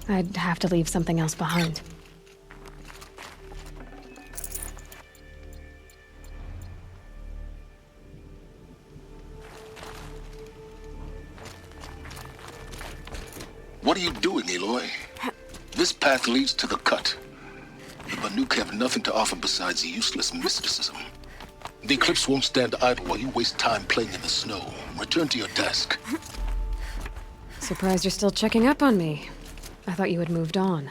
I'd have to leave something else behind. What are you doing, Aloy? This path leads to the cut. The Banuk have nothing to offer besides useless mysticism. The Eclipse won't stand idle while you waste time playing in the snow. Return to your desk. Surprised you're still checking up on me. I thought you had moved on.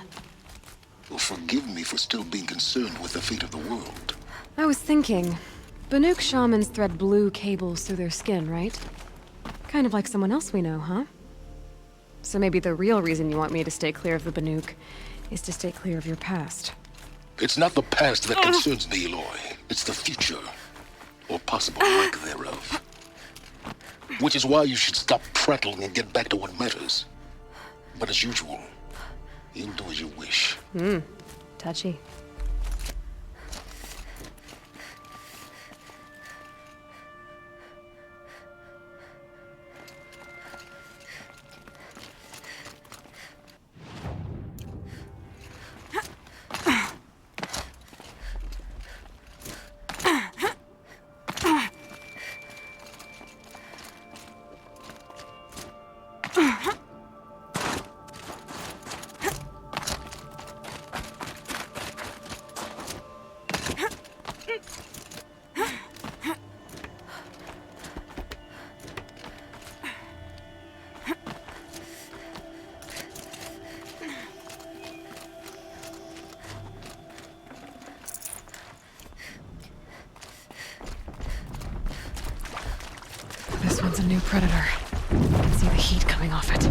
Well, forgive me for still being concerned with the fate of the world. I was thinking, Banuk shamans thread blue cables through their skin, right? Kind of like someone else we know, huh? So maybe the real reason you want me to stay clear of the Banuk is to stay clear of your past. It's not the past that concerns me, Aloy. It's the future. Or possible lack thereof. Which is why you should stop prattling and get back to what matters. But as usual, you'll do as you wish. Touchy. This one's a new predator. I can see the heat coming off it.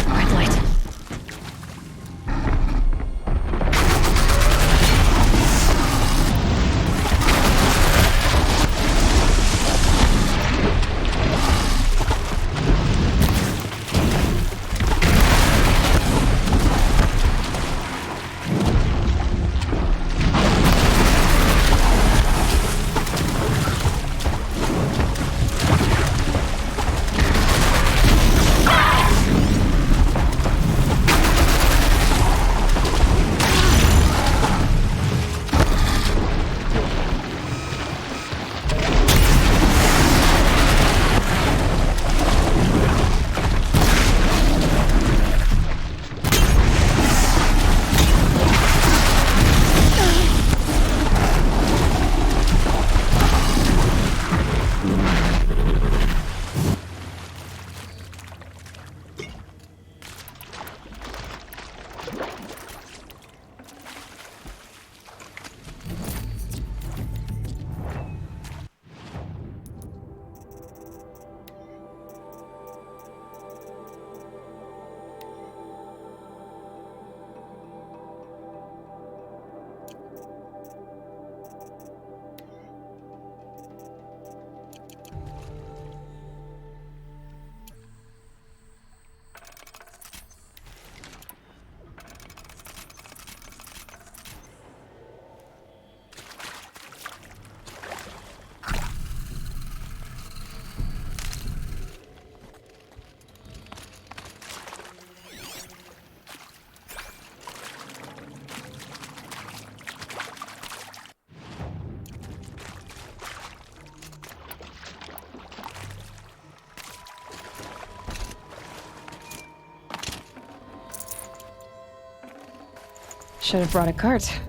Red light. Should have brought a cart.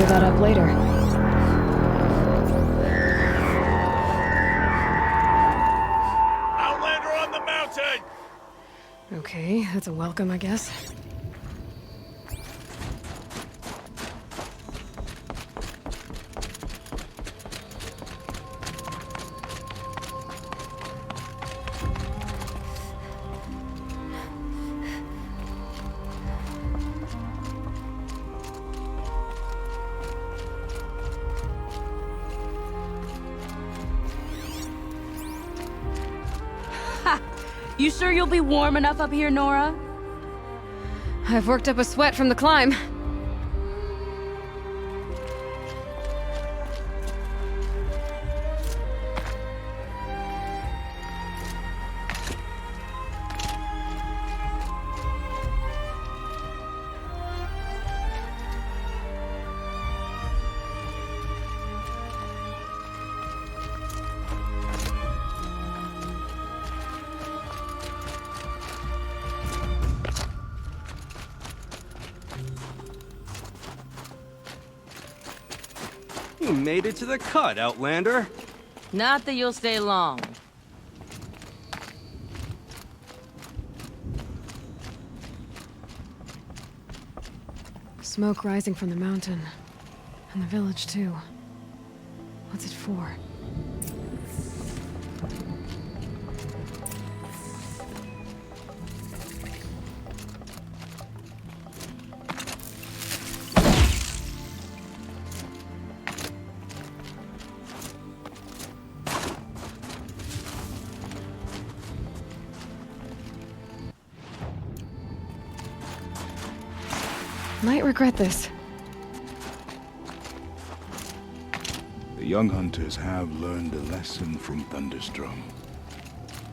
clear that up later. Outlander on the mountain! Okay, that's a welcome, I guess. You sure you'll be warm enough up here, Nora? I've worked up a sweat from the climb. You made it to the cut, Outlander. Not that you'll stay long. Smoke rising from the mountain. And the village, too. What's it for? Might regret this. The young hunters have learned a lesson from Thunderstrom.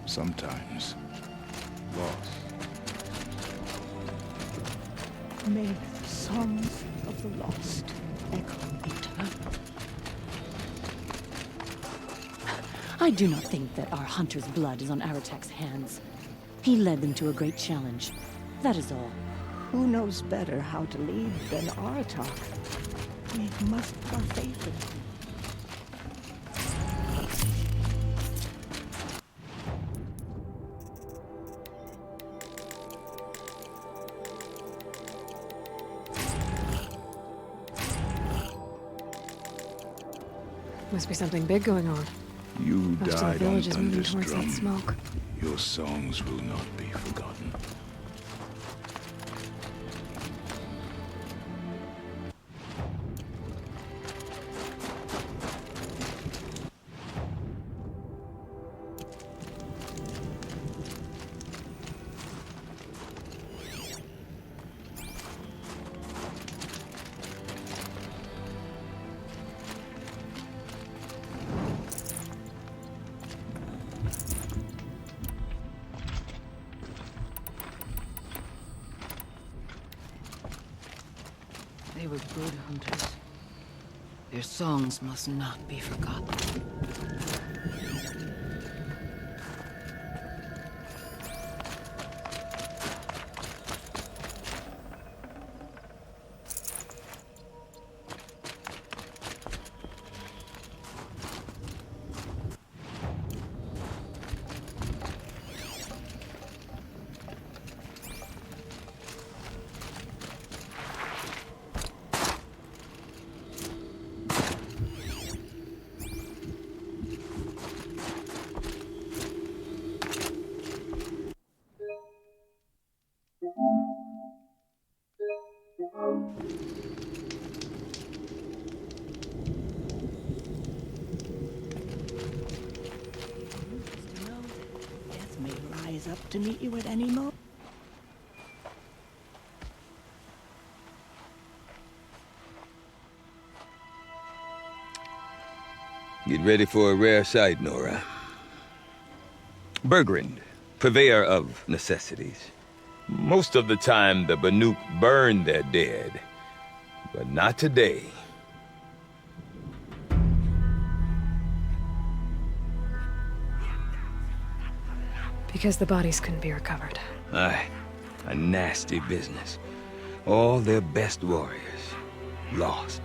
Sometimes, loss. May the songs of the lost echo eternal. I do not think that our hunter's blood is on Aratak's hands. He led them to a great challenge. That is all. Who knows better how to lead than Aratak? We must partake in it. Must be something big going on. You Most of the died on village is moving towards that Thunderstrom. smoke. Your songs will not be forgotten. They were good hunters. Their songs must not be forgotten. Death may rise up to meet you at any moment. Get ready for a rare sight, Nora. Bergrand, purveyor of necessities. Most of the time, the Banuk burn their dead, but not today. Because the bodies couldn't be recovered. Aye, a nasty business. All their best warriors lost.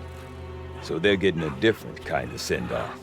so they're getting a different kind of send-off.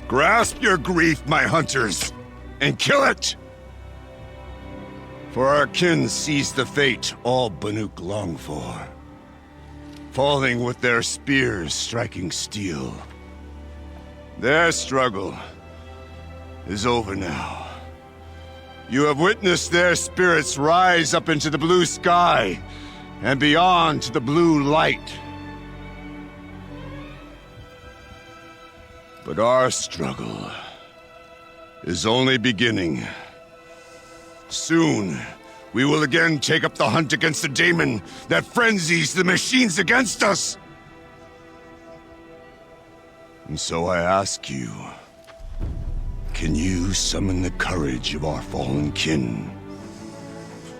Grasp your grief, my hunters, and kill it! For our kin sees the fate all Banuk long for, falling with their spears striking steel. Their struggle is over now. You have witnessed their spirits rise up into the blue sky and beyond to the blue light. But our struggle is only beginning. Soon, we will again take up the hunt against the daemon that frenzies the machines against us. And so I ask you, can you summon the courage of our fallen kin?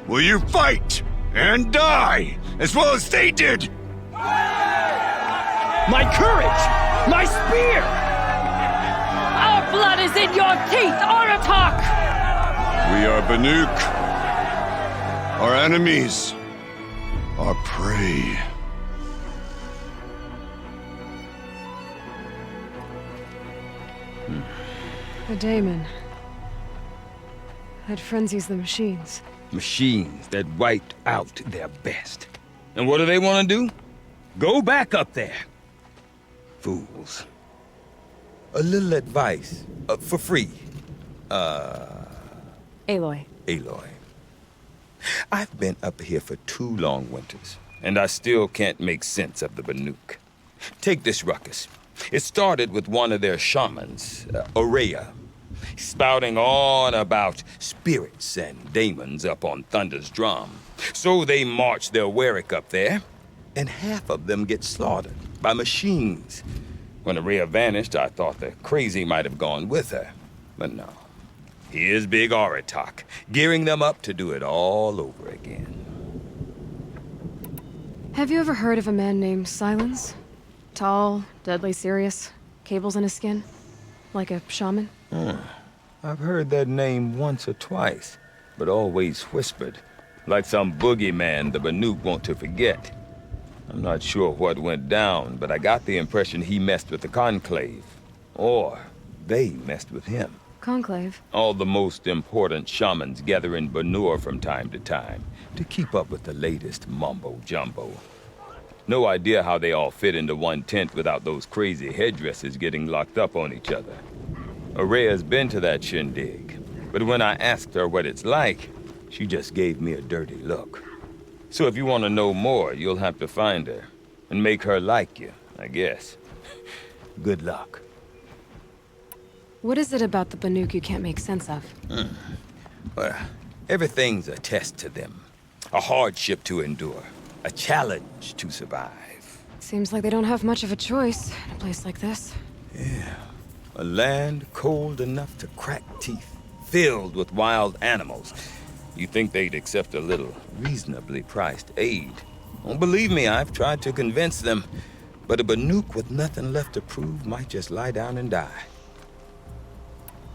Will you fight and die as well as they did? My courage! My spear! Our blood is in your teeth, Aratak! We are Banuk. Our enemies are prey. The daemon. That frenzies the machines. Machines that wiped out their best. And what do they want to do? Go back up there. Fools. A little advice, for free. Aloy. Aloy. I've been up here for 2 long winters, and I still can't make sense of the Banuk. Take this ruckus. It started with one of their shamans, Ourea, spouting on about spirits and daemons up on Thunder's drum. So they march their Warwick up there, and half of them get slaughtered by machines. When Ourea vanished, I thought the crazy might have gone with her. But no. Here's Big Aratak, gearing them up to do it all over again. Have you ever heard of a man named Silence? Tall, deadly serious, cables in his skin? Like a shaman? I've heard that name once or twice, but always whispered, like some boogeyman the Banuk want to forget. I'm not sure what went down, but I got the impression he messed with the Conclave. Or they messed with him. Conclave? All the most important shamans gather in Banur from time to time to keep up with the latest mumbo-jumbo. No idea how they all fit into one tent without those crazy headdresses getting locked up on each other. Ourea's been to that shindig, but when I asked her what it's like, she just gave me a dirty look. So if you want to know more, you'll have to find her and make her like you, I guess. Good luck. What is it about the Banuk you can't make sense of? Well, everything's a test to them. A hardship to endure. A challenge to survive. Seems like they don't have much of a choice in a place like this. Yeah. A land cold enough to crack teeth, filled with wild animals. You think they'd accept a little reasonably priced aid. Don't believe me, I've tried to convince them. But a Banuk with nothing left to prove might just lie down and die.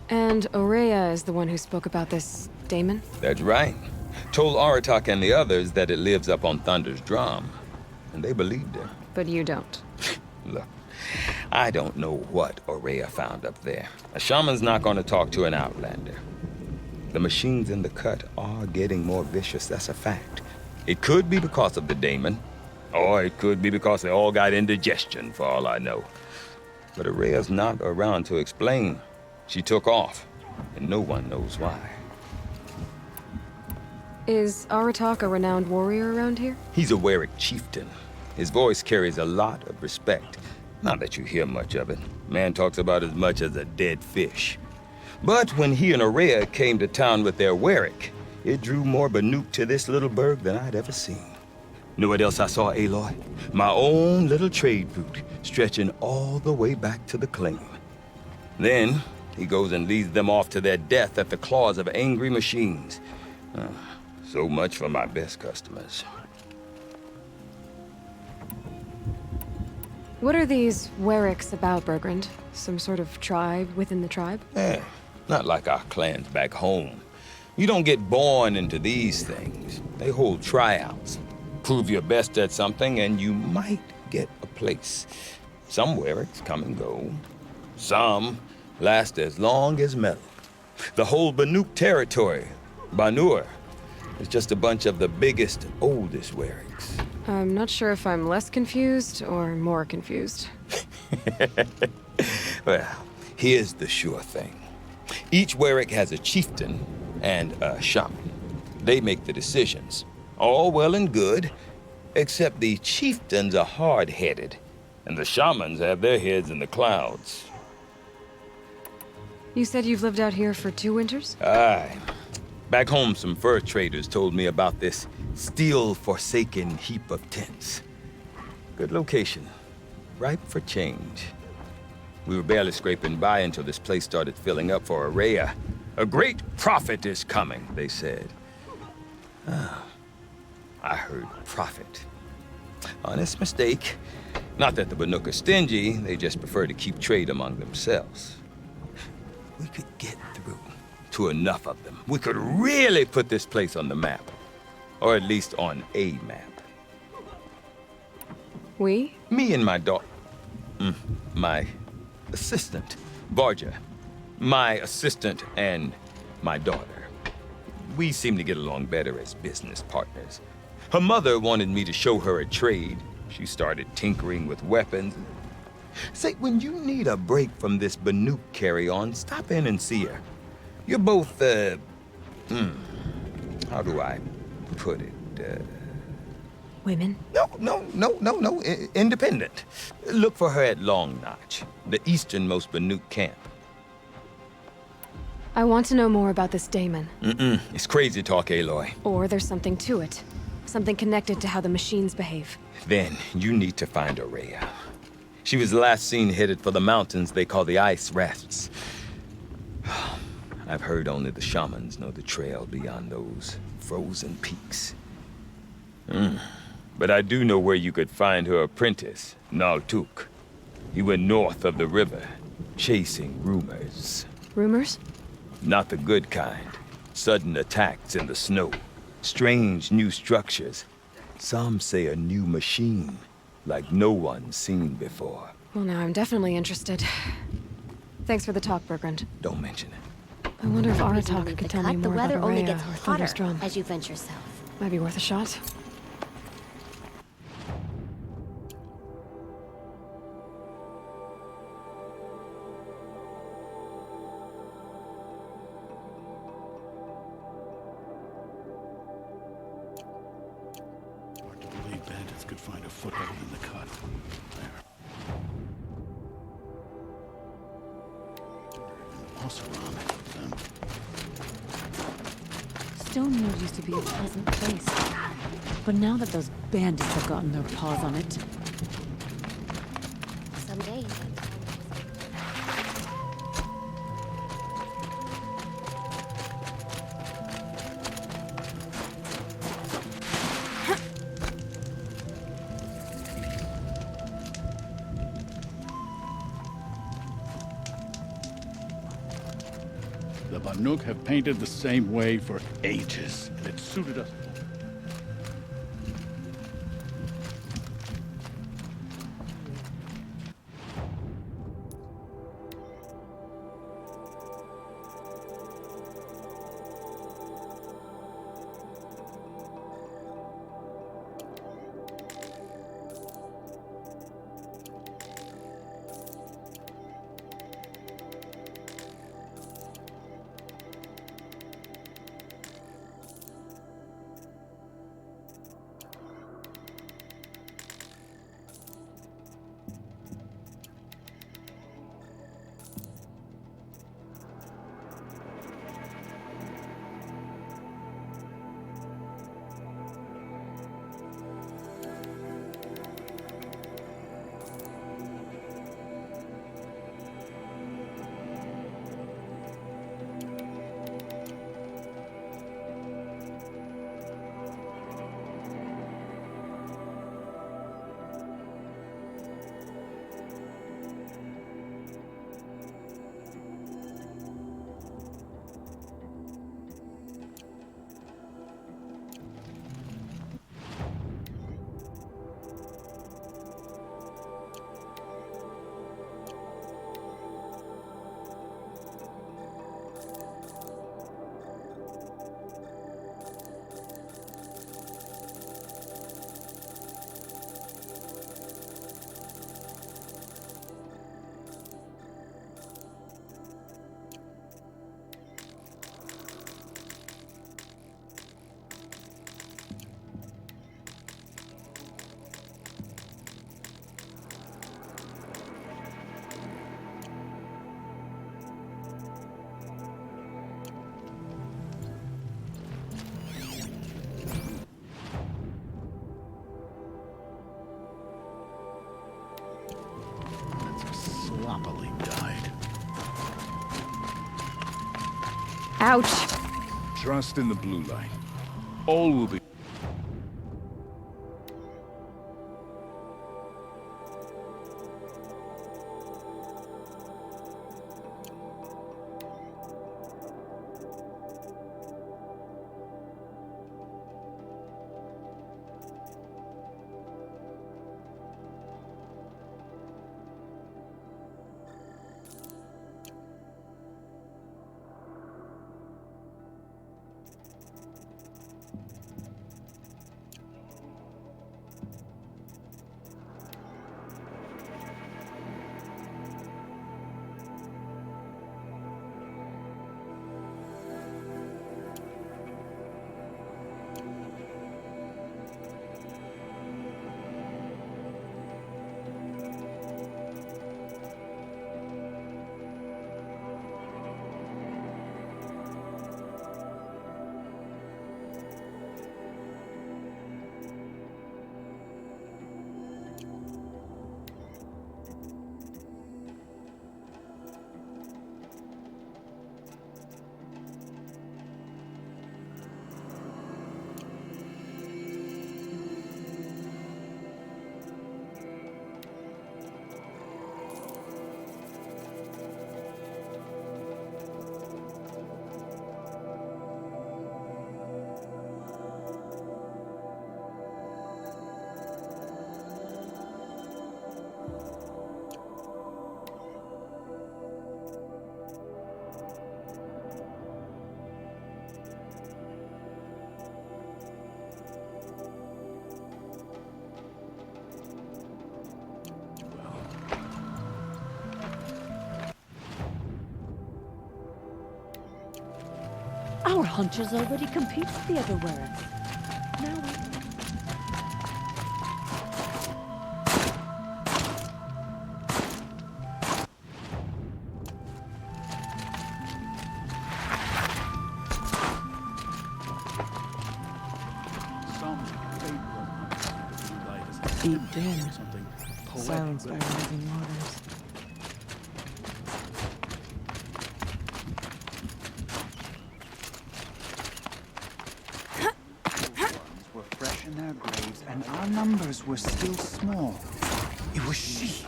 And Ourea is the one who spoke about this Damon? That's right. Told Aratak and the others that it lives up on Thunder's drum. And they believed him. But you don't. Look, I don't know what Aurea found up there. A shaman's not going to talk to an outlander. The machines in the cut are getting more vicious, that's a fact. It could be because of the Daemon, or it could be because they all got indigestion, for all I know. But Aurea's not around to explain. She took off, and no one knows why. Is Aratak a renowned warrior around here? He's a Werik chieftain. His voice carries a lot of respect. Not that you hear much of it. Man talks about as much as a dead fish. But when he and Aurea came to town with their Werik, it drew more Banuk to this little burg than I'd ever seen. Know what else I saw, Aloy? My own little trade route, stretching all the way back to the claim. Then, he goes and leads them off to their death at the claws of angry machines. So much for my best customers. What are these Weriks about, Bergrand? Some sort of tribe within the tribe? Not like our clans back home. You don't get born into these things. They hold tryouts. Prove your best at something and you might get a place. Some Weriks come and go. Some last as long as metal. The whole Banuk territory, Banur, is just a bunch of the biggest, oldest Weriks. I'm not sure if I'm less confused or more confused. Well, here's the sure thing. Each Werik has a chieftain and a shaman. They make the decisions. All well and good, except the chieftains are hard-headed, and the shamans have their heads in the clouds. You said you've lived out here for 2 winters? Aye. Back home, some fur traders told me about this steel-forsaken heap of tents. Good location. Ripe for change. We were barely scraping by until this place started filling up for Aurea. A great prophet is coming, they said. I heard prophet. Honest mistake. Not that the Banuk are stingy, they just prefer to keep trade among themselves. We could get through to enough of them. We could really put this place on the map. Or at least on a map. We? Me and my daughter. My assistant, Varja. My assistant and my daughter. We seem to get along better as business partners. Her mother wanted me to show her a trade. She started tinkering with weapons. Say, when you need a break from this Banuk carry-on, stop in and see her. You're both, how do I put it? Women? No. Independent. Look for her at Long Notch, the easternmost Banuk camp. I want to know more about this Daemon. It's crazy talk, Aloy. Or there's something to it. Something connected to how the machines behave. Then you need to find Aurea. She was last seen headed for the mountains they call the Ice Rafts. I've heard only the shamans know the trail beyond those frozen peaks. But I do know where you could find her apprentice, Naltuk. He went north of the river, chasing rumors. Rumors? Not the good kind. Sudden attacks in the snow. Strange new structures. Some say a new machine, like no one's seen before. Well, now I'm definitely interested. Thanks for the talk, Bergrand. Don't mention it. I wonder if Reason to Aratak leave could the tell cut, me the more weather about only Aurea gets or hotter Thunder's drum. as you venture south. Might be worth a shot. Hard to believe bandits could find a foothold in the cut. There. Also wrong with them. Stonemead used to be a pleasant place. But now that those bandits have gotten their paws on it... Someday. The Banuk have painted the same way for ages. It suited us. Sloppily died. Ouch. Trust in the blue light. All will be. Our hunters already compete with the other werets. Now we... Deep in. Silenced by rising waters. Were fresh in their graves, and our numbers were still small. It was she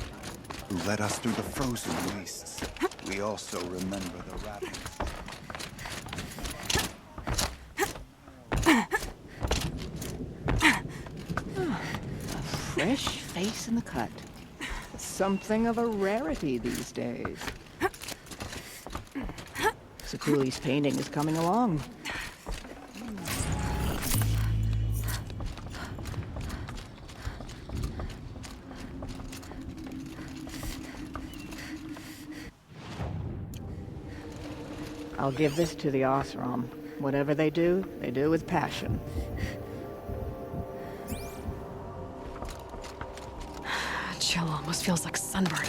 who led us through the frozen wastes. We also remember the ravenous. fresh face in the cut. Something of a rarity these days. Sakuli's painting is coming along. I'll give this to the Oseram. Whatever they do with passion. Chill almost feels like sunburn.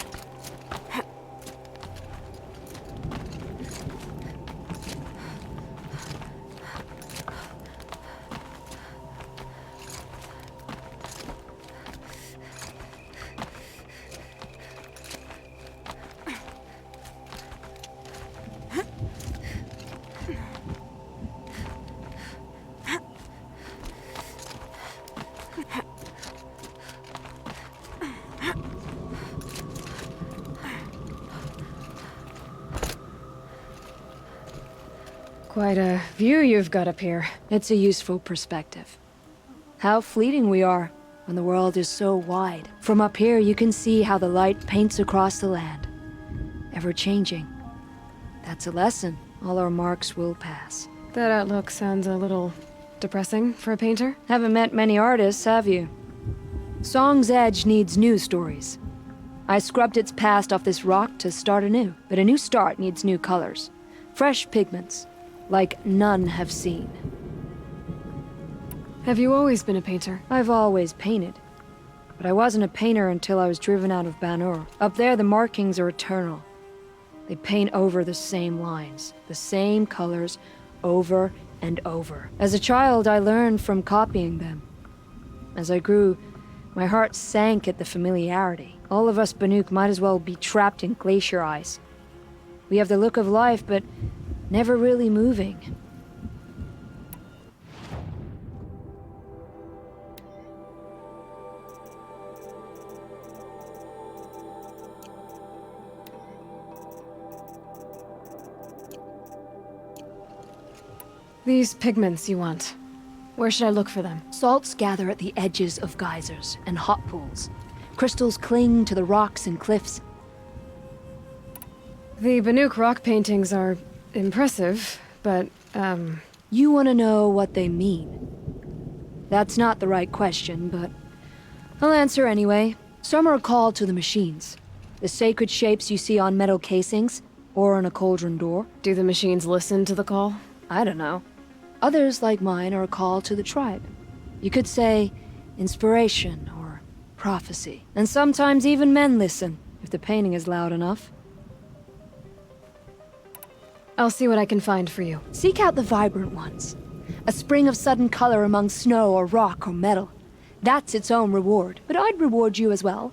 Quite a view you've got up here. It's a useful perspective. How fleeting we are when the world is so wide. From up here, you can see how the light paints across the land. Ever changing. That's a lesson. All our marks will pass. That outlook sounds a little depressing for a painter. Haven't met many artists, have you? Song's Edge needs new stories. I scrubbed its past off this rock to start anew, but a new start needs new colors. Fresh pigments. Like none have seen. Have you always been a painter? I've always painted. But I wasn't a painter until I was driven out of Ban-Ur. Up there, the markings are eternal. They paint over the same lines, the same colors, over and over. As a child, I learned from copying them. As I grew, my heart sank at the familiarity. All of us Banuk might as well be trapped in glacier ice. We have the look of life, but never really moving. These pigments you want. Where should I look for them? Salts gather at the edges of geysers and hot pools. Crystals cling to the rocks and cliffs. The Banuk rock paintings are impressive, but, You want to know what they mean? That's not the right question, but I'll answer anyway. Some are a call to the machines. The sacred shapes you see on metal casings, or on a cauldron door. Do the machines listen to the call? I don't know. Others, like mine, are a call to the tribe. You could say inspiration or prophecy. And sometimes even men listen, if the painting is loud enough. I'll see what I can find for you. Seek out the vibrant ones. A spring of sudden color among snow or rock or metal. That's its own reward. But I'd reward you as well.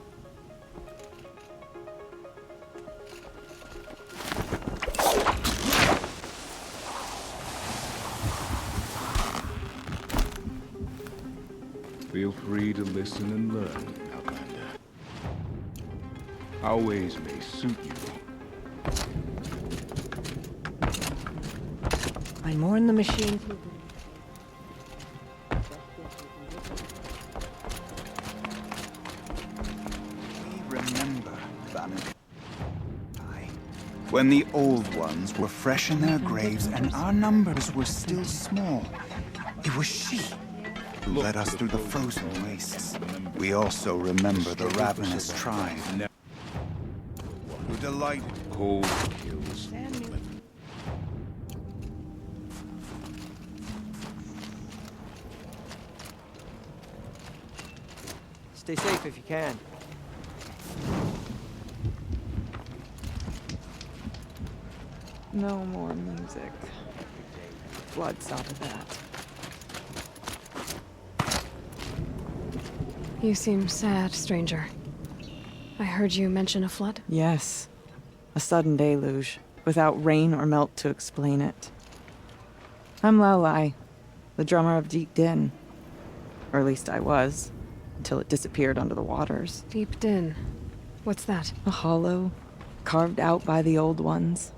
Feel free to listen and learn, Outlander. Our ways may suit you. I mourn the machines. We remember, Banuk. When the old ones were fresh in their graves and our numbers were still small. It was she who led us through the frozen wastes. We also remember the ravenous tribe who delighted. Cold kills. Stay safe if you can. No more music. Blood's out of that. You seem sad, stranger. I heard you mention a flood? Yes. A sudden deluge, without rain or melt to explain it. I'm Laolai, the drummer of Deep Din. Or at least I was, until it disappeared under the waters. Deep Din. What's that? A hollow, carved out by the old ones.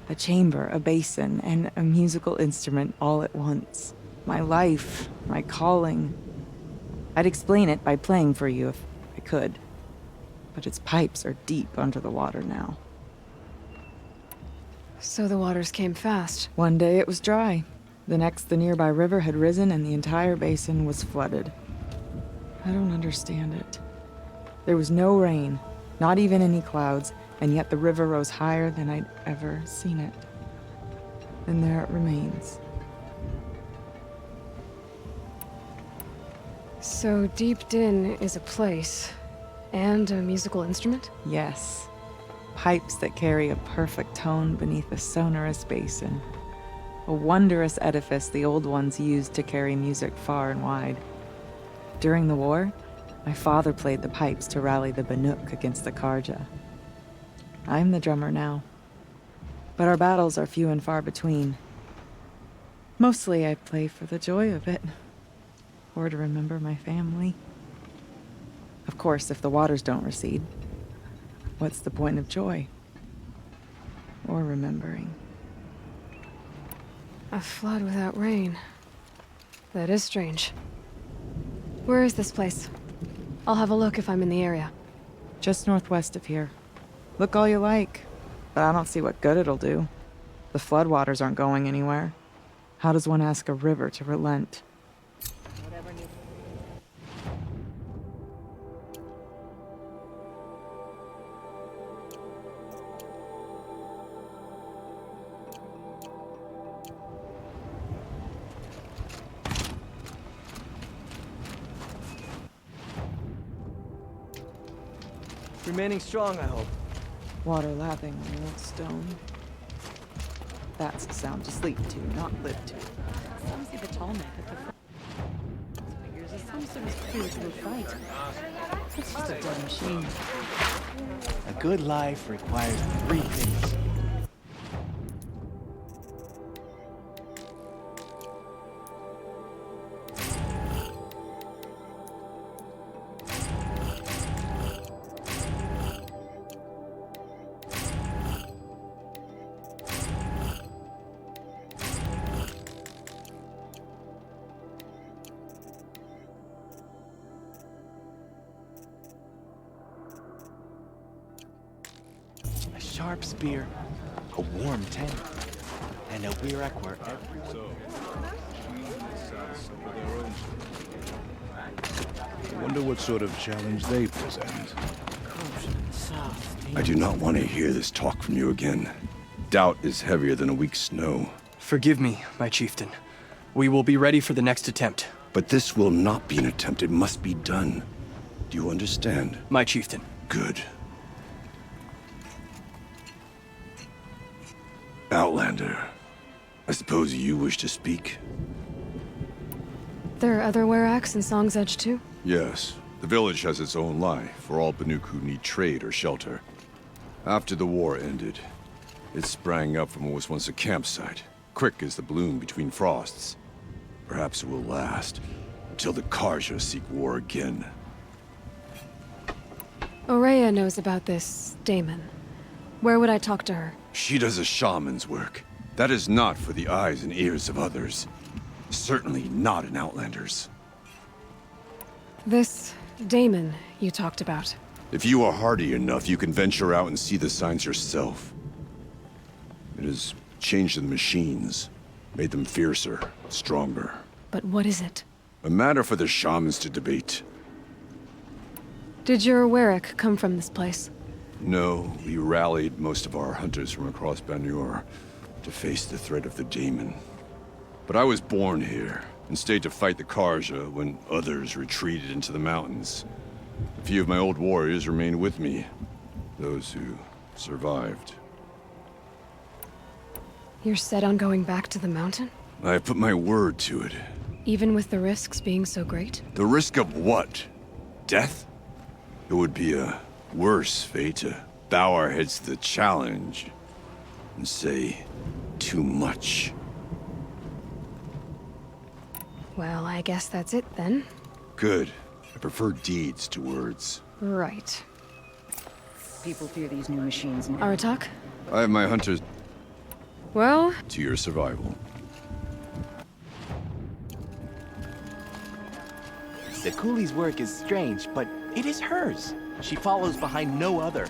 A chamber, a basin, and a musical instrument all at once. My life, my calling. I'd explain it by playing for you if I could. But its pipes are deep under the water now. So the waters came fast. One day it was dry. The next, the nearby river had risen and the entire basin was flooded. I don't understand it. There was no rain, not even any clouds, and yet the river rose higher than I'd ever seen it. And there it remains. So Deep Din is a place, and a musical instrument? Yes. Pipes that carry a perfect tone beneath a sonorous basin. A wondrous edifice the old ones used to carry music far and wide. During the war, my father played the pipes to rally the Banuk against the Karja. I'm the drummer now. But our battles are few and far between. Mostly I play for the joy of it. Or to remember my family. Of course, if the waters don't recede, what's the point of joy? Or remembering? A flood without rain. That is strange. Where is this place? I'll have a look if I'm in the area. Just northwest of here. Look all you like, but I don't see what good it'll do. The floodwaters aren't going anywhere. How does one ask a river to relent? Remaining strong, I hope. Water lapping on old stone. That's a sound to sleep to, not live to. Sounds like the tall neck at the front. Figures as some sort of spiritual fight. It's just a dead machine. A good life requires 3 things. A sharp spear, a warm tent, and a Wirac where everyone... I wonder what sort of challenge they present. I do not want to hear this talk from you again. Doubt is heavier than a week's snow. Forgive me, my chieftain. We will be ready for the next attempt. But this will not be an attempt. It must be done. Do you understand? My chieftain. Good. Outlander, I suppose you wish to speak? There are other Weracs in Song's Edge too? Yes. The village has its own life for all Banuk who need trade or shelter. After the war ended, it sprang up from what was once a campsite, quick as the bloom between frosts. Perhaps it will last, until the Karja seek war again. Ourea knows about this Damon. Where would I talk to her? She does a shaman's work. That is not for the eyes and ears of others. Certainly not an Outlander's. This Damon you talked about. If you are hardy enough, you can venture out and see the signs yourself. It has changed the machines, made them fiercer, stronger. But what is it? A matter for the shamans to debate. Did your Werac come from this place? No, we rallied most of our hunters from across Banur to face the threat of the Daemon. But I was born here, and stayed to fight the Karja when others retreated into the mountains. A few of my old warriors remained with me, those who survived. You're set on going back to the mountain? I have put my word to it. Even with the risks being so great? The risk of what? Death? It would be a worse fate to bow our heads to the challenge and say too much. Well, I guess that's it then. Good. I prefer deeds to words. Right. People fear these new machines now. Aratak? I have my hunters Well... to your survival. The coolie's work is strange, but it is hers. She follows behind no other.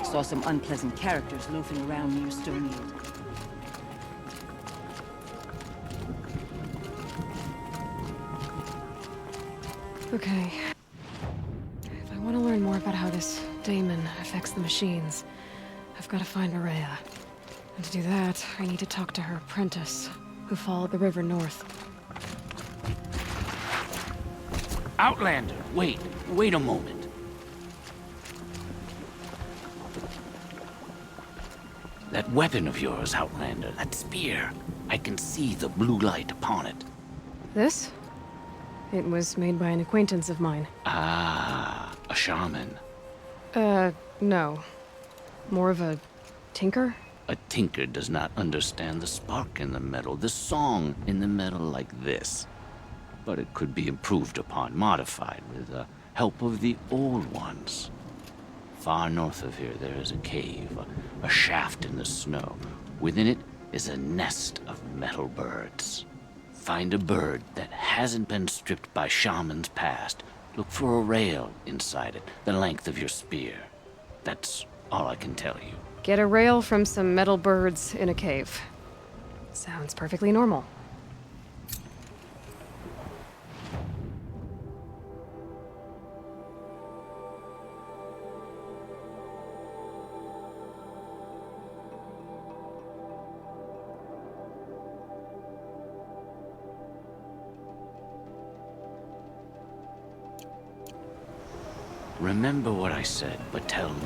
Saw some unpleasant characters loafing around near Stonehill. Okay. If I want to learn more about how this daemon affects the machines, I've got to find Maria. And to do that, I need to talk to her apprentice, who followed the river north. Outlander, wait a moment. That weapon of yours, Outlander, that spear, I can see the blue light upon it. This? It was made by an acquaintance of mine. Ah, a shaman. No. More of a tinker? A tinker does not understand the spark in the metal, the song in the metal like this. But it could be improved upon, modified, with the help of the old ones. Far north of here, there is a cave, a shaft in the snow. Within it is a nest of metal birds. Find a bird that hasn't been stripped by shamans past. Look for a rail inside it, the length of your spear. That's all I can tell you. Get a rail from some metal birds in a cave. Sounds perfectly normal. Remember what I said, but tell me.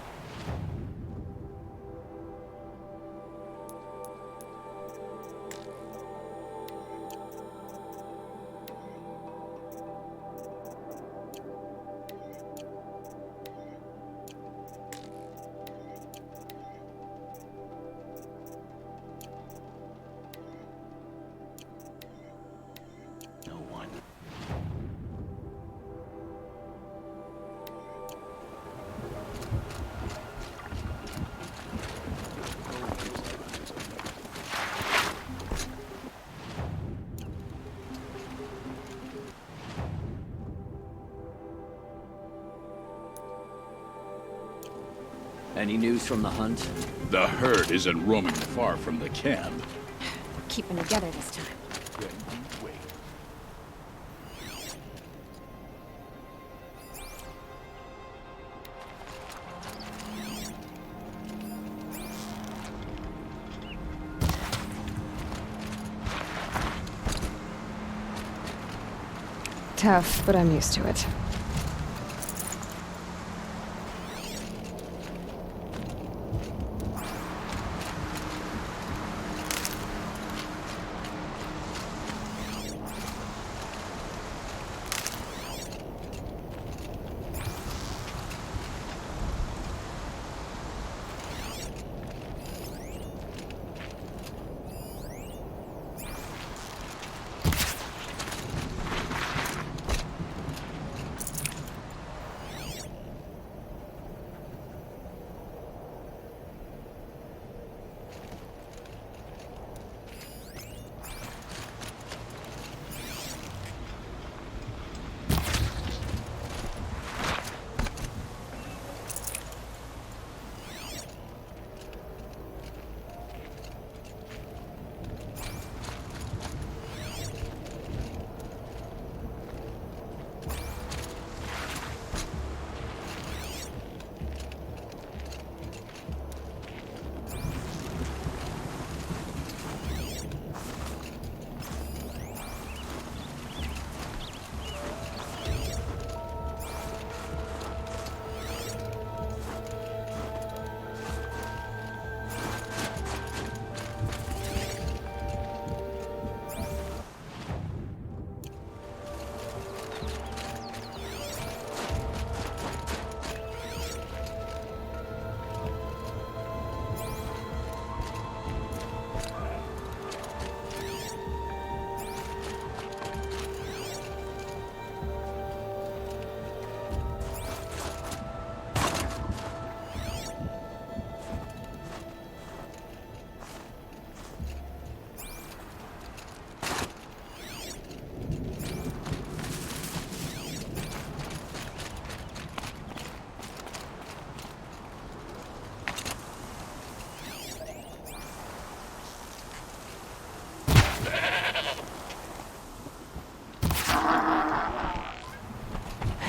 No one. Any news from the hunt? The herd isn't roaming far from the camp. Keeping together this time. Tough, but I'm used to it.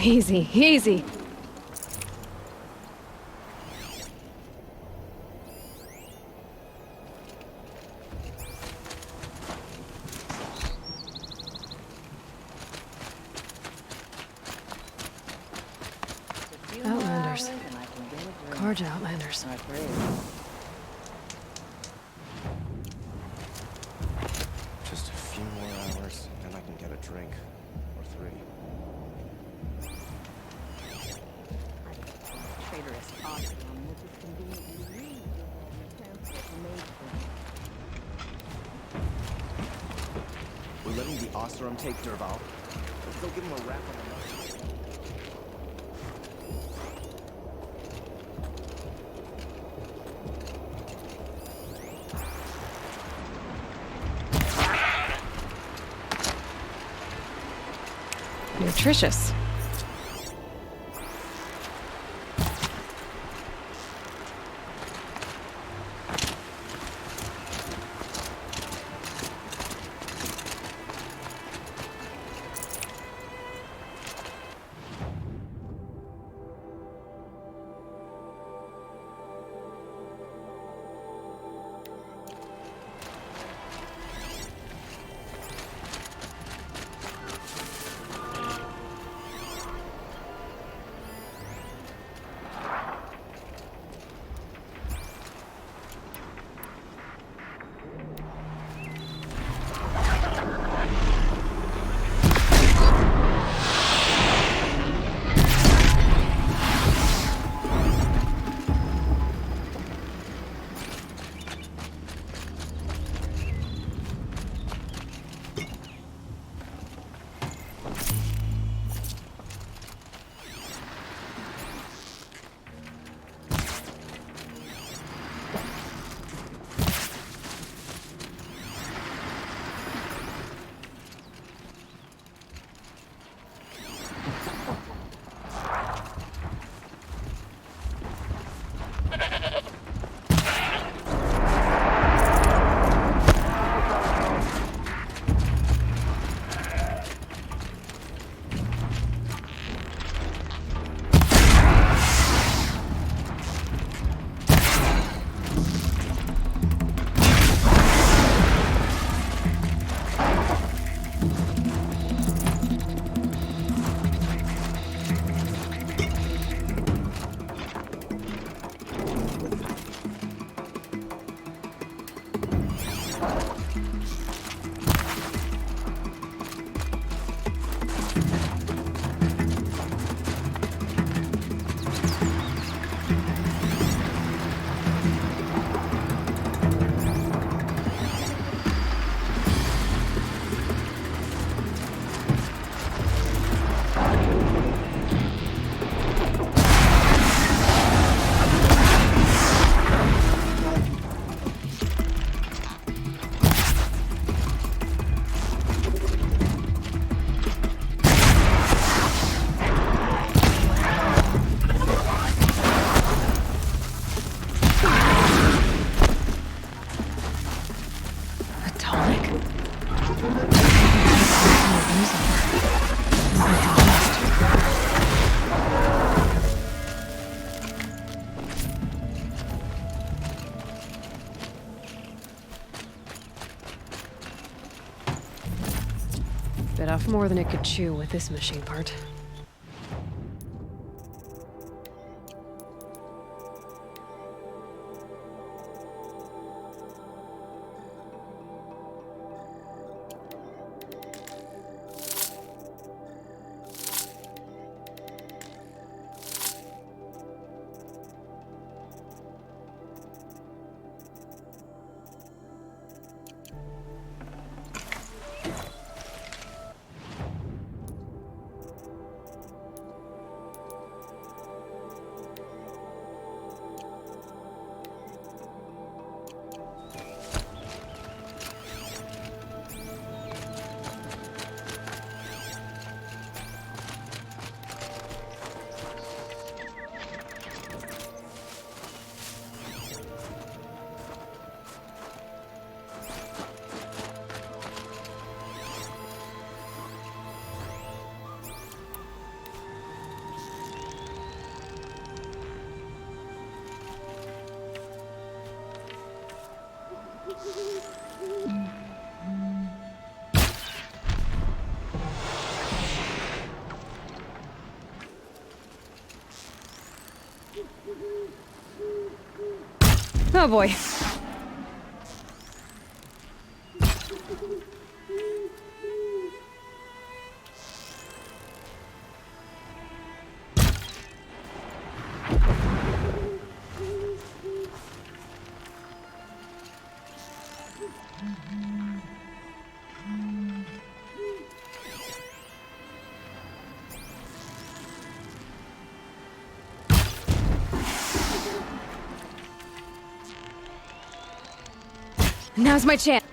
Easy, easy. Outlanders. Carja Outlanders. Just a few more hours, and I can get a drink. Or three. Traitorous Oseram, which is conveniently reused as transport made for. We're letting the Oseram take Derval. Let's go give him a rap on the nose. Nutritious. Bit off more than it could chew with this machine part. Oh boy. Now's my chance.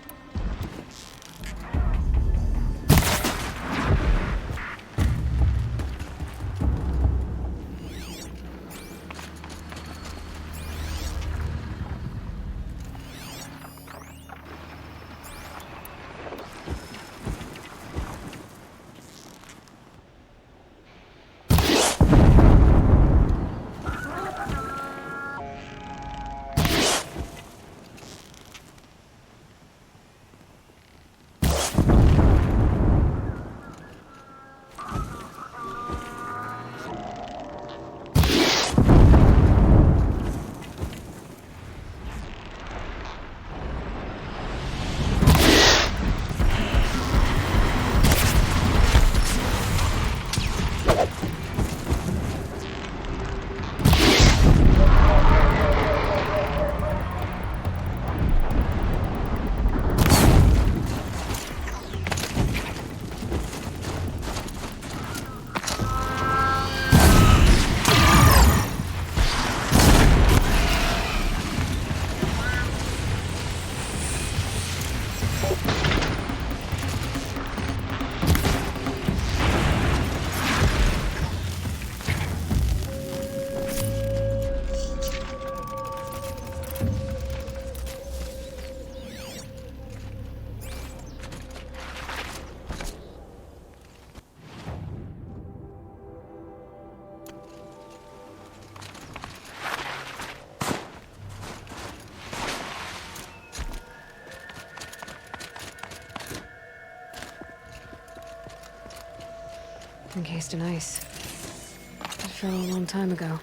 Encased in ice. It fell a long time ago.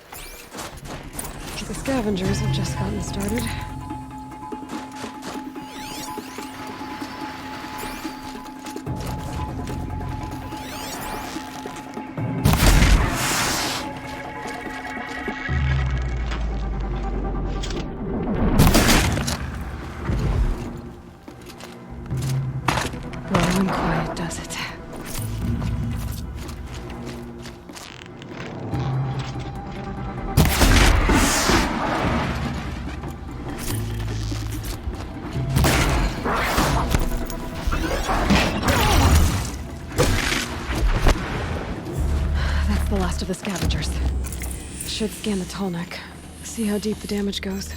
The scavengers have just gotten started. Low and quiet does it. The last of the scavengers. Should scan the tall neck. See how deep the damage goes.